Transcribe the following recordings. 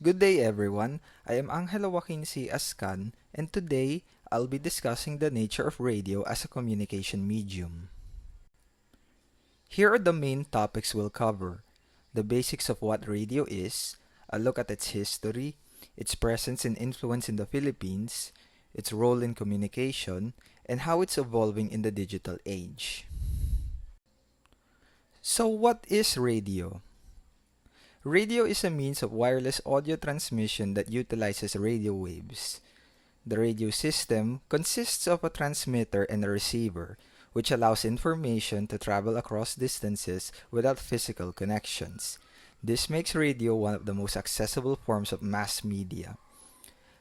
Good day, everyone. I am Angelo Joaquin C. Ascan, and today I'll be discussing the nature of radio as a communication medium. Here are the main topics we'll cover: the basics of what radio is, a look at its history, its presence and influence in the Philippines, its role in communication, and how it's evolving in the digital age. So, what is radio? Radio is a means of wireless audio transmission that utilizes radio waves. The radio system consists of a transmitter and a receiver, which allows information to travel across distances without physical connections. This makes radio one of the most accessible forms of mass media.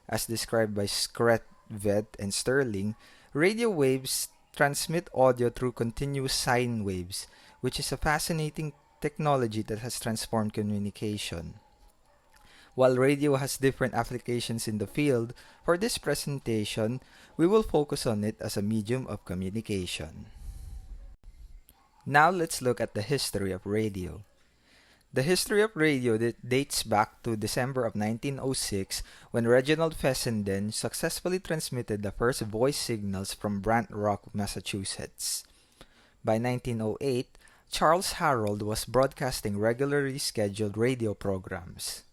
As described by Scret, Vet, and Sterling, radio waves transmit audio through continuous sine waves, which is a fascinating technology that has transformed communication. While radio has different applications in the field, for this presentation, we will focus on it as a medium of communication. Now let's look at the history of radio. The history of radio dates back to December of 1906 when Reginald Fessenden successfully transmitted the first voice signals from Brant Rock, Massachusetts. By 1908, Charles Harold was broadcasting regularly scheduled radio programs.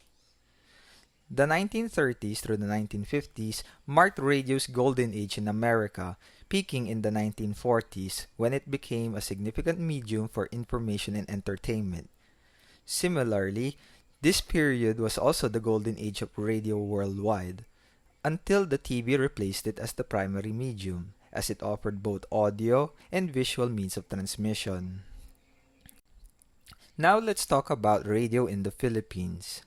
The 1930s through the 1950s marked radio's golden age in America, peaking in the 1940s when it became a significant medium for information and entertainment. Similarly, this period was also the golden age of radio worldwide, until the TV replaced it as the primary medium, as it offered both audio and visual means of transmission. Now let's talk about radio in the Philippines.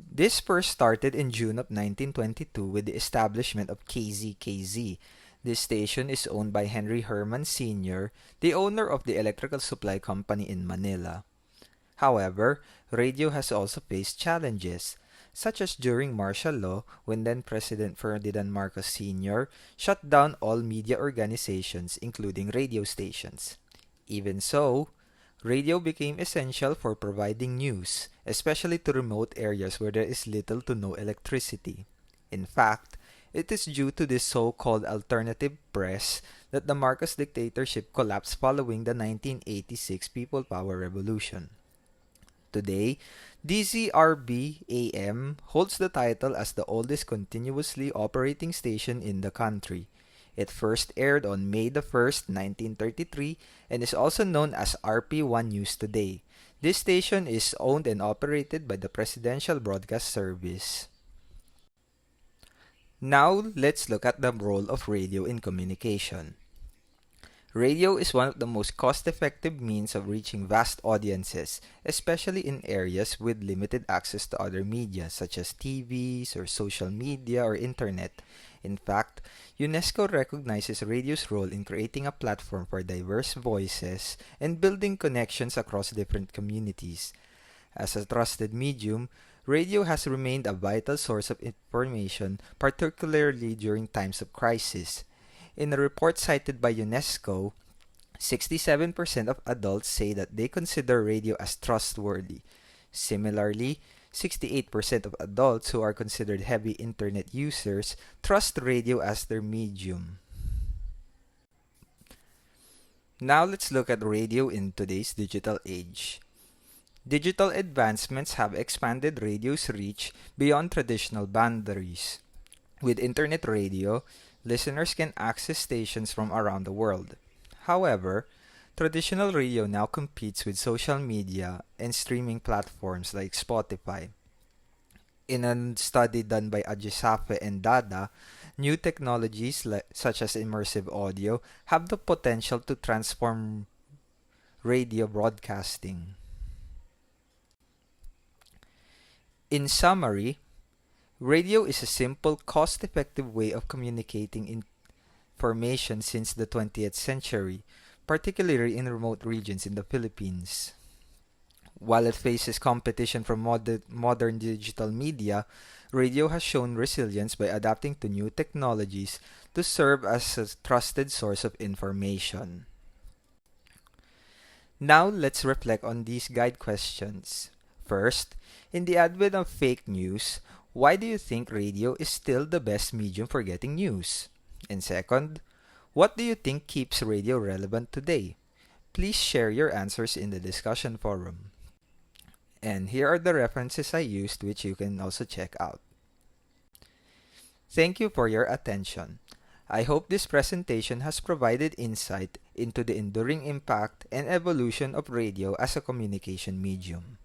This first started in June of 1922 with the establishment of KZKZ. This station is owned by Henry Herman Sr., the owner of the electrical supply company in Manila. However, radio has also faced challenges, such as during martial law when then-President Ferdinand Marcos Sr. shut down all media organizations including radio stations. Even so, radio became essential for providing news, especially to remote areas where there is little to no electricity. In fact, it is due to this so-called alternative press that the Marcos dictatorship collapsed following the 1986 People Power Revolution. Today, DZRB-AM holds the title as the oldest continuously operating station in the country. It first aired on May 1st, 1933 and is also known as RP1 News Today. This station is owned and operated by the Presidential Broadcast Service. Now, let's look at the role of radio in communication. Radio is one of the most cost-effective means of reaching vast audiences, especially in areas with limited access to other media such as TVs or social media or internet. In fact, UNESCO recognizes radio's role in creating a platform for diverse voices and building connections across different communities. As a trusted medium, radio has remained a vital source of information, particularly during times of crisis. In a report cited by UNESCO, 67% of adults say that they consider radio as trustworthy. Similarly, 68% of adults who are considered heavy internet users trust radio as their medium. Now let's look at radio in today's digital age. Digital advancements have expanded radio's reach beyond traditional boundaries. With internet radio, listeners can access stations from around the world. However, traditional radio now competes with social media and streaming platforms like Spotify. In a study done by Ajisafe and Dada, new technologies such as immersive audio have the potential to transform radio broadcasting. In summary, radio is a simple, cost-effective way of communicating information since the 20th century, particularly in remote regions in the Philippines. While it faces competition from modern digital media, radio has shown resilience by adapting to new technologies to serve as a trusted source of information. Now, let's reflect on these guide questions. First, in the advent of fake news, why do you think radio is still the best medium for getting news? And second, what do you think keeps radio relevant today? Please share your answers in the discussion forum. And here are the references I used, which you can also check out. Thank you for your attention. I hope this presentation has provided insight into the enduring impact and evolution of radio as a communication medium.